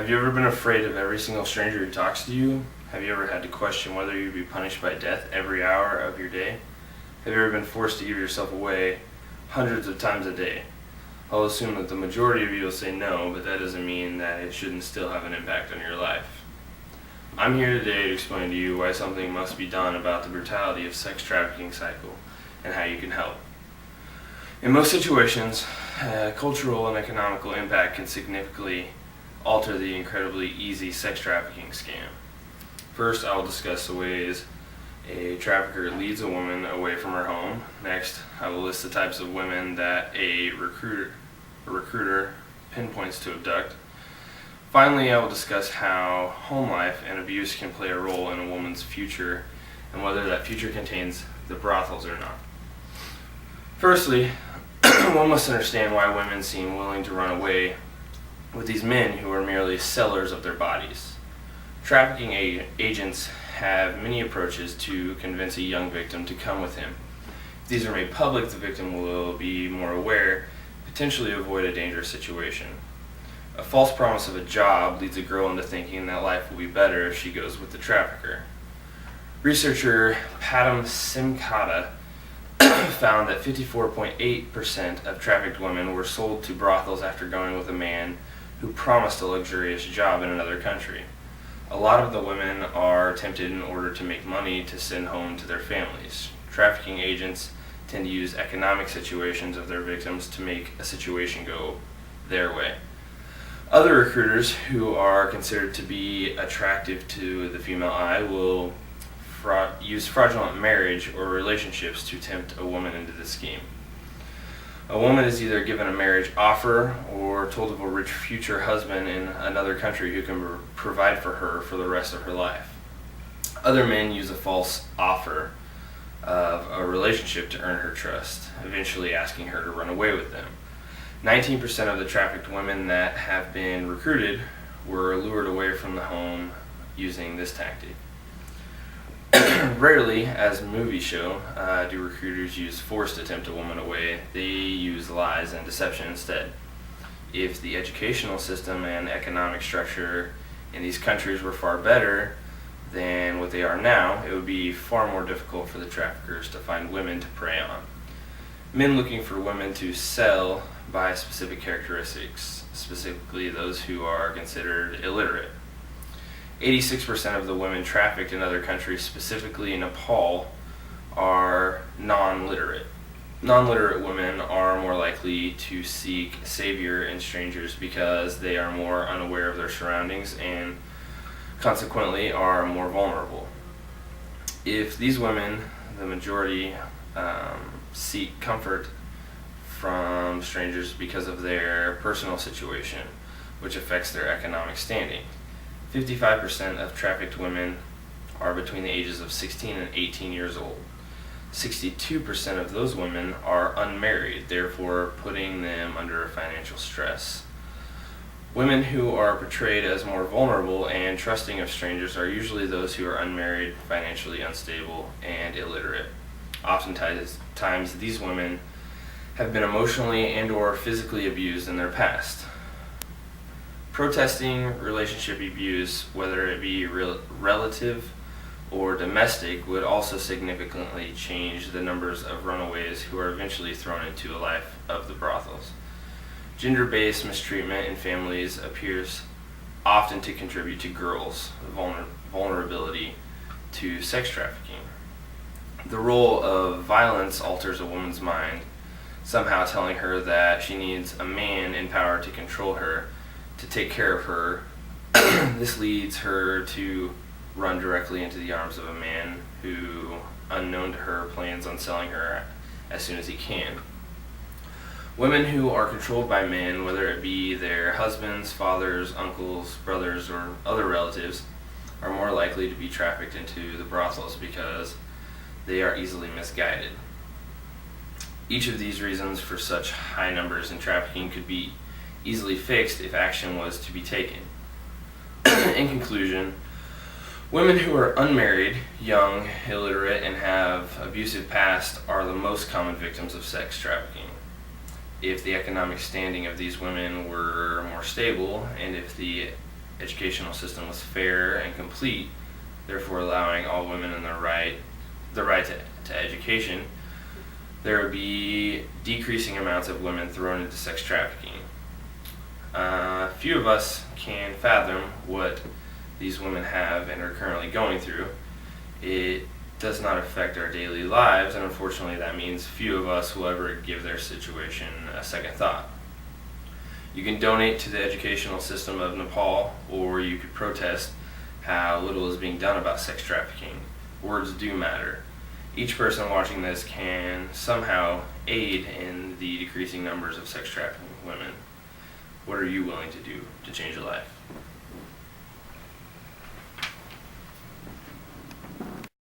Have you ever been afraid of every single stranger who talks to you? Have you ever had to question whether you'd be punished by death every hour of your day? Have you ever been forced to give yourself away hundreds of times a day? I'll assume that the majority of you will say no, but that doesn't mean that it shouldn't still have an impact on your life. I'm here today to explain to you why something must be done about the brutality of sex trafficking cycle and how you can help. In most situations, cultural and economical impact can significantly alter the incredibly easy sex trafficking scam. First, I will discuss the ways a trafficker leads a woman away from her home. Next, I will list the types of women that a recruiter pinpoints to abduct. Finally, I will discuss how home life and abuse can play a role in a woman's future and whether that future contains the brothels or not. Firstly, one must understand why women seem willing to run away with these men who are merely sellers of their bodies. Trafficking agents have many approaches to convince a young victim to come with him. If these are made public, the victim will be more aware, potentially avoid a dangerous situation. A false promise of a job leads a girl into thinking that life will be better if she goes with the trafficker. Researcher Padam Simkata found that 54.8% of trafficked women were sold to brothels after going with a man who promised a luxurious job in another country. A lot of the women are tempted in order to make money to send home to their families. Trafficking agents tend to use economic situations of their victims to make a situation go their way. Other recruiters who are considered to be attractive to the female eye will use fraudulent marriage or relationships to tempt a woman into the scheme. A woman is either given a marriage offer or told of a rich future husband in another country who can provide for her for the rest of her life. Other men use a false offer of a relationship to earn her trust, eventually asking her to run away with them. 19% of the trafficked women that have been recruited were lured away from the home using this tactic. Rarely, as movies show, do recruiters use force to tempt a woman away. They use lies and deception instead. If the educational system and economic structure in these countries were far better than what they are now, it would be far more difficult for the traffickers to find women to prey on. Men looking for women to sell by specific characteristics, specifically those who are considered illiterate. 86% of the women trafficked in other countries, specifically in Nepal, are non-literate. Non-literate women are more likely to seek savior in strangers because they are more unaware of their surroundings and consequently are more vulnerable. If these women, the majority, seek comfort from strangers because of their personal situation, which affects their economic standing. 55% of trafficked women are between the ages of 16 and 18 years old. 62% of those women are unmarried, therefore putting them under financial stress. Women who are portrayed as more vulnerable and trusting of strangers are usually those who are unmarried, financially unstable, and illiterate. Oftentimes, these women have been emotionally and/or physically abused in their past. Protesting relationship abuse, whether it be relative or domestic, would also significantly change the numbers of runaways who are eventually thrown into a life of the brothels. Gender-based mistreatment in families appears often to contribute to girls' vulnerability to sex trafficking. The role of violence alters a woman's mind, somehow telling her that she needs a man in power to control her, to take care of her. This leads her to run directly into the arms of a man who, unknown to her, plans on selling her as soon as he can. Women who are controlled by men, whether it be their husbands, fathers, uncles, brothers, or other relatives, are more likely to be trafficked into the brothels because they are easily misguided. Each of these reasons for such high numbers in trafficking could be easily fixed if action was to be taken. In conclusion, women who are unmarried, young, illiterate, and have abusive past are the most common victims of sex trafficking. If the economic standing of these women were more stable, and if the educational system was fair and complete, therefore allowing all women in the right to education, there would be decreasing amounts of women thrown into sex trafficking. Few of us can fathom what these women have and are currently going through. It does not affect our daily lives, and unfortunately that means few of us will ever give their situation a second thought. You can donate to the educational system of Nepal, or you could protest how little is being done about sex trafficking. Words do matter. Each person watching this can somehow aid in the decreasing numbers of sex trafficking women. What are you willing to do to change a life?